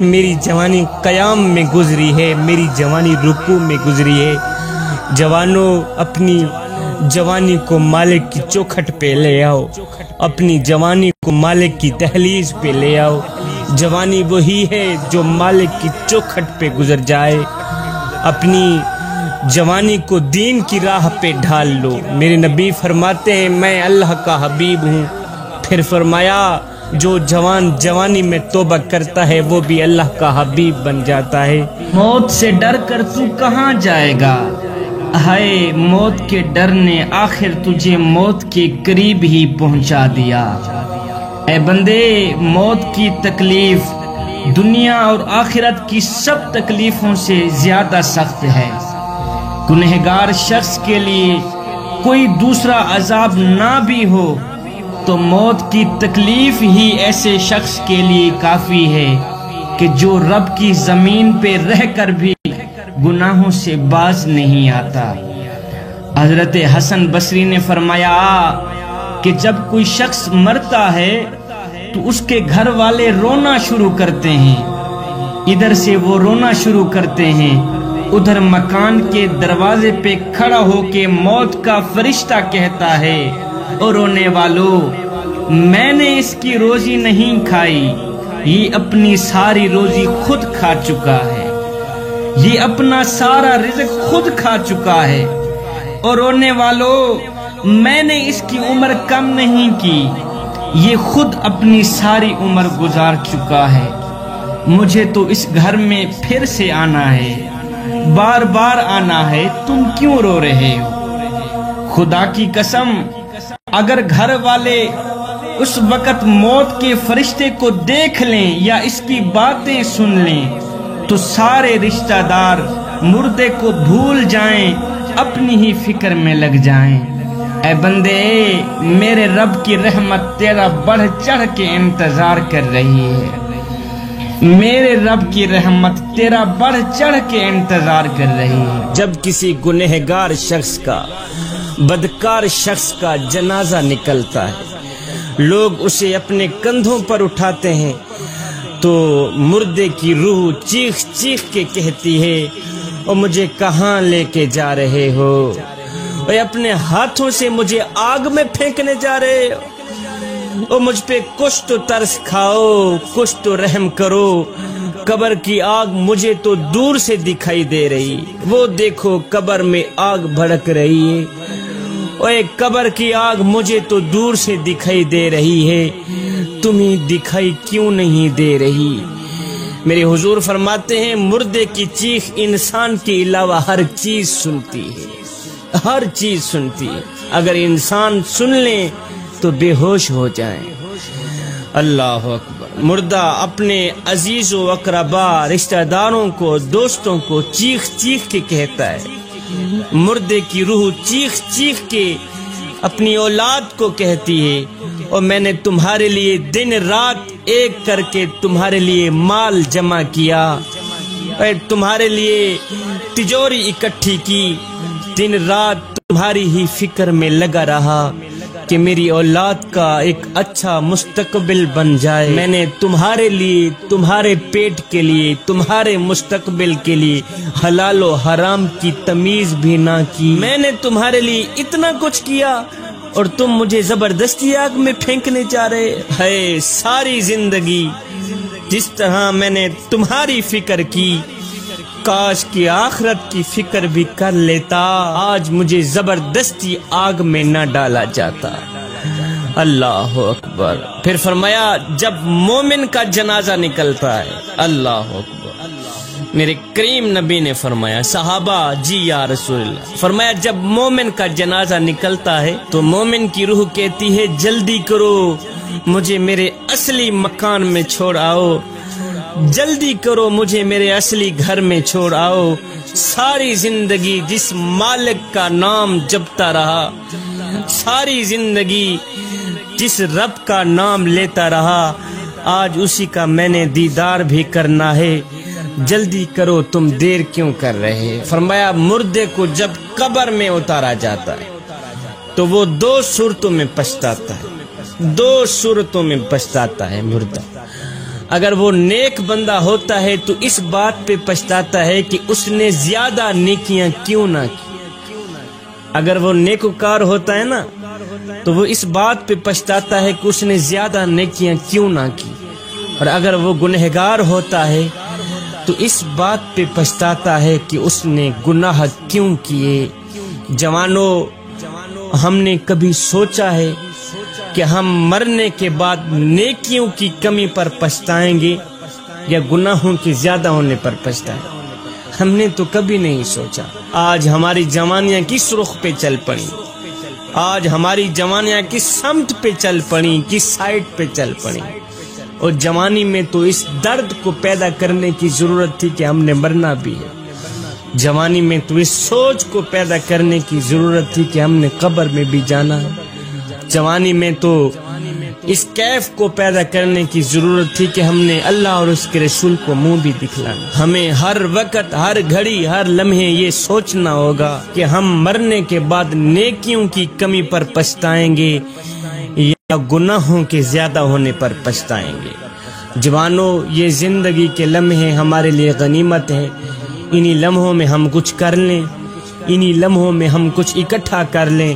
میری جوانی قیام میں گزری ہے، میری جوانی رکوع میں گزری ہے۔ جوانوں اپنی جوانی کو مالک کی چوکھٹ پہ لے آؤ، اپنی جوانی کو مالک کی دہلیز پہ لے آؤ۔ جوانی وہی ہے جو مالک کی چوکھٹ پہ گزر جائے۔ اپنی جوانی کو دین کی راہ پہ ڈھال لو۔ میرے نبی فرماتے ہیں میں اللہ کا حبیب ہوں۔ پھر فرمایا جو جوان جوانی میں توبہ کرتا ہے وہ بھی اللہ کا حبیب بن جاتا ہے۔ موت سے ڈر کر تو کہاں جائے گا، ہائے موت کے ڈر نے آخر تجھے موت کے قریب ہی پہنچا دیا۔ اے بندے، موت کی تکلیف دنیا اور آخرت کی سب تکلیفوں سے زیادہ سخت ہے۔ گنہگار شخص کے لیے کوئی دوسرا عذاب نہ بھی ہو تو موت کی تکلیف ہی ایسے شخص کے لیے کافی ہے کہ جو رب کی زمین پہ رہ کر بھی گناہوں سے باز نہیں آتا۔ حضرت حسن بصری نے فرمایا کہ جب کوئی شخص مرتا ہے تو اس کے گھر والے رونا شروع کرتے ہیں، ادھر سے وہ رونا شروع کرتے ہیں، ادھر مکان کے دروازے پہ کھڑا ہو کے موت کا فرشتہ کہتا ہے اور رونے والوں میں نے اس کی روزی نہیں کھائی، یہ اپنی ساری روزی خود کھا چکا ہے، یہ اپنا سارا رزق خود کھا چکا ہے، اور رونے والوں میں نے اس کی عمر کم نہیں کی، یہ خود اپنی ساری عمر گزار چکا ہے، مجھے تو اس گھر میں پھر سے آنا ہے، بار بار آنا ہے، تم کیوں رو رہے ہو؟ خدا کی قسم اگر گھر والے اس وقت موت کے فرشتے کو دیکھ لیں یا اس کی باتیں سن لیں تو سارے رشتہ دار مردے کو بھول جائیں، اپنی ہی فکر میں لگ جائیں۔ اے بندے، میرے رب کی رحمت تیرا بڑھ چڑھ کے انتظار کر رہی ہے، میرے رب کی رحمت تیرا بڑھ چڑھ کے انتظار کر رہی ہے۔ جب کسی گنہگار شخص کا، بدکار شخص کا جنازہ نکلتا ہے، لوگ اسے اپنے کندھوں پر اٹھاتے ہیں تو مردے کی روح چیخ چیخ کے کہتی ہے اور مجھے کہاں لے کے جا رہے ہو، اور اپنے ہاتھوں سے مجھے آگ میں پھینکنے جا رہے ہو، اور مجھ پہ کچھ تو ترس کھاؤ، کچھ تو رحم کرو، قبر کی آگ مجھے تو دور سے دکھائی دے رہی، وہ دیکھو قبر میں آگ بھڑک رہی ہے، اور ایک قبر کی آگ مجھے تو دور سے دکھائی دے رہی ہے، تمہیں دکھائی کیوں نہیں دے رہی؟ میرے حضور فرماتے ہیں مردے کی چیخ انسان کے علاوہ ہر چیز سنتی ہے، ہر چیز سنتی ہے، اگر انسان سن لیں تو بے ہوش ہو جائیں۔ اللہ اکبر۔ مردہ اپنے عزیز و اقربا، رشتہ داروں کو، دوستوں کو چیخ چیخ کے کہتا ہے، مردے کی روح چیخ چیخ کے اپنی اولاد کو کہتی ہے اور میں نے تمہارے لیے دن رات ایک کر کے تمہارے لیے مال جمع کیا، اور تمہارے لیے تجوری اکٹھی کی، دن رات تمہاری ہی فکر میں لگا رہا کہ میری اولاد کا ایک اچھا مستقبل بن جائے، میں نے تمہارے لیے، تمہارے پیٹ کے لیے، تمہارے مستقبل کے لیے حلال و حرام کی تمیز بھی نہ کی، میں نے تمہارے لیے اتنا کچھ کیا اور تم مجھے زبردستی آگ میں پھینکنے جا رہے ہے۔ ساری زندگی جس طرح میں نے تمہاری فکر کی، کاش کی آخرت کی فکر بھی کر لیتا، آج مجھے زبردستی آگ میں نہ ڈالا جاتا۔ اللہ اکبر۔ پھر فرمایا جب مومن کا جنازہ نکلتا ہے، اللہ اکبر، میرے کریم نبی نے فرمایا، صحابہ جی یا رسول اللہ، فرمایا جب مومن کا جنازہ نکلتا ہے تو مومن کی روح کہتی ہے جلدی کرو، مجھے میرے اصلی مکان میں چھوڑ آؤ، جلدی کرو مجھے میرے اصلی گھر میں چھوڑ آؤ، ساری زندگی جس مالک کا نام جپتا رہا، ساری زندگی جس رب کا نام لیتا رہا، آج اسی کا میں نے دیدار بھی کرنا ہے، جلدی کرو، تم دیر کیوں کر رہے؟ فرمایا مردے کو جب قبر میں اتارا جاتا ہے تو وہ دو صورتوں میں پچھتاتا ہے، دو صورتوں میں پچھتاتا ہے مردہ۔ اگر وہ نیک بندہ ہوتا ہے تو اس بات پہ پچھتاتا ہے کہ اس نے زیادہ نیکیاں کیوں نہ کی۔ اگر وہ نیکوکار ہوتا ہے نا تو وہ اس بات پہ پچھتاتا ہے کہ اس نے زیادہ نیکیاں کیوں نہ کی، اور اگر وہ گنہگار ہوتا ہے تو اس بات پہ پچھتاتا ہے کہ اس نے گناہ کیوں کیے۔ جوانوں، ہم نے کبھی سوچا ہے کہ ہم مرنے کے بعد نیکیوں کی کمی پر پچھتائیں گے یا گناہوں کے زیادہ ہونے پر پچھتائیں گے؟ ہم نے تو کبھی نہیں سوچا۔ آج ہماری جوانیاں کس رخ پہ چل پڑی، آج ہماری جوانیاں کس سمت پہ چل پڑی، کس سائٹ پہ چل پڑی، اور جوانی میں تو اس درد کو پیدا کرنے کی ضرورت تھی کہ ہم نے مرنا بھی ہے۔ جوانی میں تو اس سوچ کو پیدا کرنے کی ضرورت تھی کہ ہم نے قبر میں بھی جانا ہے۔ جوانی میں تو اس کیف کو پیدا کرنے کی ضرورت تھی کہ ہم نے اللہ اور اس کے رسول کو منہ بھی دکھلانا۔ ہمیں ہر وقت، ہر گھڑی، ہر لمحے یہ سوچنا ہوگا کہ ہم مرنے کے بعد نیکیوں کی کمی پر پچھتائیں گے یا گناہوں کے زیادہ ہونے پر پچھتائیں گے۔ جوانوں، یہ زندگی کے لمحے ہمارے لیے غنیمت ہے۔ انہی لمحوں میں ہم کچھ کر لیں، انہی لمحوں میں ہم کچھ اکٹھا کر لیں،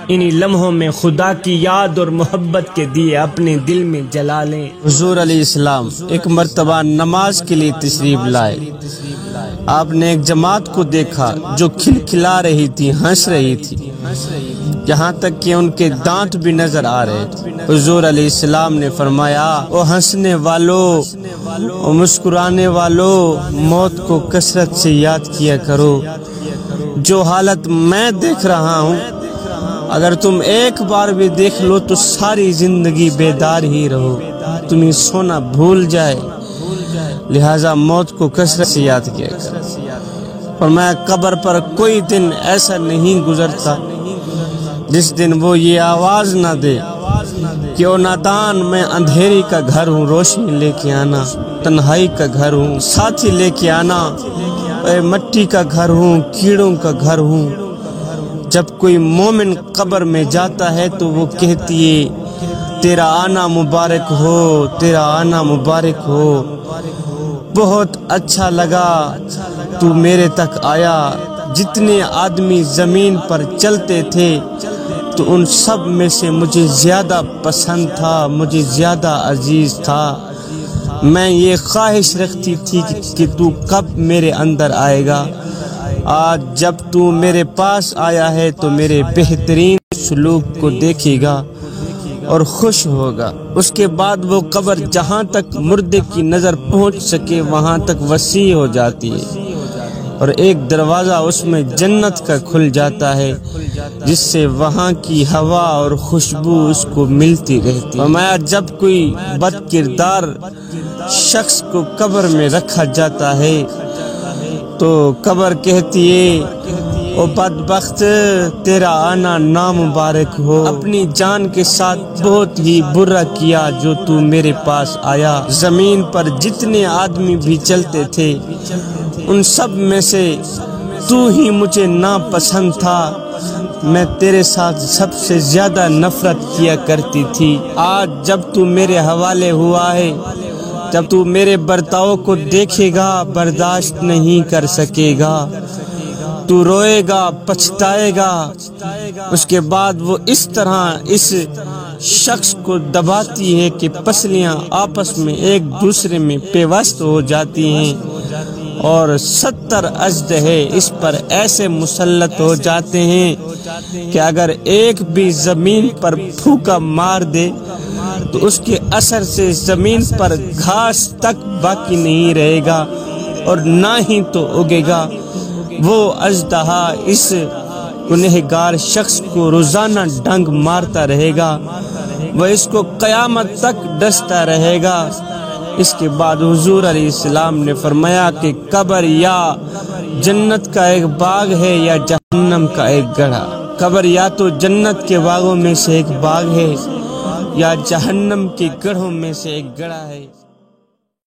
انہی لمحوں میں خدا کی یاد اور محبت کے دیے اپنے دل میں جلا لیں۔ حضور علیہ السلام ایک مرتبہ نماز کے لیے تشریف لائے۔ آپ نے ایک جماعت کو دیکھا جو کھلکھلا رہی تھی، ہنس رہی تھی، یہاں تک کہ ان کے دانت بھی نظر آ رہے تھے۔ حضور علیہ السلام نے فرمایا، او ہنسنے والو، او مسکرانے والو، موت کو کثرت سے یاد کیا کرو۔ جو حالت میں دیکھ رہا ہوں اگر تم ایک بار بھی دیکھ لو تو ساری زندگی بیدار ہی رہو، تمہیں سونا بھول جائے، لہٰذا موت کو کثرت سے یاد کیا کرو۔ اور میں قبر پر کوئی دن ایسا نہیں گزرتا جس دن وہ یہ آواز نہ دے کہ او نادان، میں اندھیری کا گھر ہوں، روشنی لے کے آنا، تنہائی کا گھر ہوں، ساتھی لے کے آنا، اے مٹی کا گھر ہوں، کیڑوں کا گھر ہوں۔ جب کوئی مومن قبر میں جاتا ہے تو وہ کہتی ہے، تیرا آنا مبارک ہو، تیرا آنا مبارک ہو، بہت اچھا لگا تو میرے تک آیا۔ جتنے آدمی زمین پر چلتے تھے تو ان سب میں سے مجھے زیادہ پسند تھا، مجھے زیادہ عزیز تھا۔ میں یہ خواہش رکھتی تھی کہ تو کب میرے اندر آئے گا۔ آج جب تو میرے پاس آیا ہے تو میرے بہترین سلوک کو دیکھے گا اور خوش ہوگا۔ اس کے بعد وہ قبر جہاں تک مردے کی نظر پہنچ سکے وہاں تک وسیع ہو جاتی ہے، اور ایک دروازہ اس میں جنت کا کھل جاتا ہے جس سے وہاں کی ہوا اور خوشبو اس کو ملتی رہتی ہے۔ فرمایا، جب کوئی بد کردار شخص کو قبر میں رکھا جاتا ہے تو قبر کہتی ہے، او بدبخت، تیرا آنا نامبارک ہو، اپنی جان کے ساتھ بہت ہی برا کیا جو تو میرے پاس آیا۔ زمین پر جتنے آدمی بھی چلتے تھے ان سب میں سے تو ہی مجھے ناپسند تھا، میں تیرے ساتھ سب سے زیادہ نفرت کیا کرتی تھی۔ آج جب تو میرے حوالے ہوا ہے، جب تو میرے برتاؤ کو دیکھے گا برداشت نہیں کر سکے گا، تو روئے گا، پچھتائے گا۔ اس کے بعد وہ اس طرح اس شخص کو دباتی ہے کہ پسلیاں آپس میں ایک دوسرے میں پیوست ہو جاتی ہیں، اور 70 اژدہے اس پر ایسے مسلط ہو جاتے ہیں کہ اگر ایک بھی زمین پر پھونکا مار دے تو اس کے اثر سے زمین پر گھاس تک باقی نہیں رہے گا اور نہ ہی تو اگے گا۔ وہ اژدہا اس گنہگار شخص کو روزانہ ڈنگ مارتا رہے گا، وہ اس کو قیامت تک ڈستا رہے گا۔ اس کے بعد حضور علیہ السلام نے فرمایا کہ قبر یا جنت کا ایک باغ ہے یا جہنم کا ایک گڑھا۔ قبر یا تو جنت کے باغوں میں سے ایک باغ ہے یا جہنم کے گڑھوں میں سے ایک گڑھا ہے۔